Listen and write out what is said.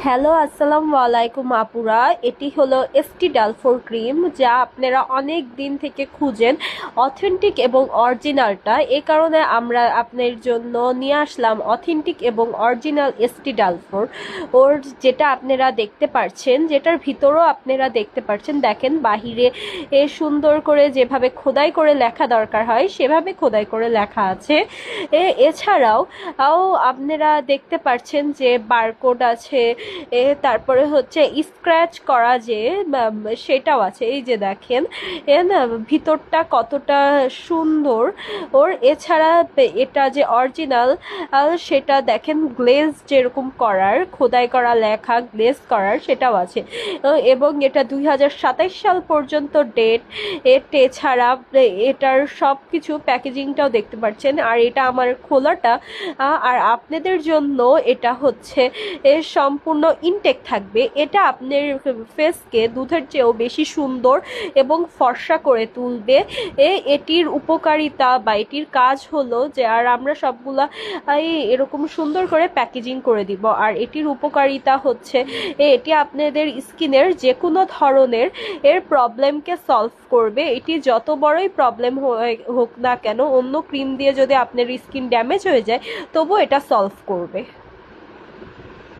Hello, আসসালামু আলাইকুম আপুরা। এটি হলো এসটি ডালফোর ক্রিম, যা আপনারা অনেক দিন থেকে খুঁজেন, অথেন্টিক এবং অরিজিনালটা। এ কারণে আমরা আপনার জন্য নিয়ে আসলাম অথেন্টিক এবং অরিজিনাল এসটি ডালফোর। ওর যেটা আপনারা দেখতে পাচ্ছেন, যেটার ভিতরও আপনারা দেখতে পাচ্ছেন, দেখেন বাহিরে সুন্দর করে যেভাবে খোদাই করে লেখা দরকার হয় সেভাবে খোদাই করে লেখা আছে। এছাড়াও আপনারা দেখতে পাচ্ছেন যে বারকোড আছে, তারপরে হচ্ছে স্ক্র্যাচ করা যে সেটাও আছে। এই যে দেখেন না ভিতরটা কতটা সুন্দর ওর। এছাড়া এটা যে অরিজিনাল সেটা দেখেন, গ্লেজ যেরকম করার, খোদাই করা লেখা গ্লেজ করার সেটাও আছে। এবং এটা 2027 সাল পর্যন্ত ডেট। এছাড়া এটার সব কিছু প্যাকেজিংটাও দেখতে পাচ্ছেন। আর এটা আমার খোলাটা, আর আপনাদের জন্য এটা হচ্ছে সম্পূর্ণ ইনটেক থাকবে। এটা আপনার ফেসকে দুধের চেয়েও বেশি সুন্দর এবং ফর্সা করে তুলবে। এটির উপকারিতা বা এটির কাজ হলো যে, আর আমরা সবগুলা এরকম সুন্দর করে প্যাকেজিং করে দিব। আর এটির উপকারিতা হচ্ছে এটি আপনাদের স্কিনের যে কোনো ধরনের প্রবলেমকে সলভ করবে। এটি যত বড়ই প্রবলেম হোক না কেন, অন্য ক্রিম দিয়ে যদি আপনার স্কিন ড্যামেজ হয়ে যায় তবু এটা সলভ করবে।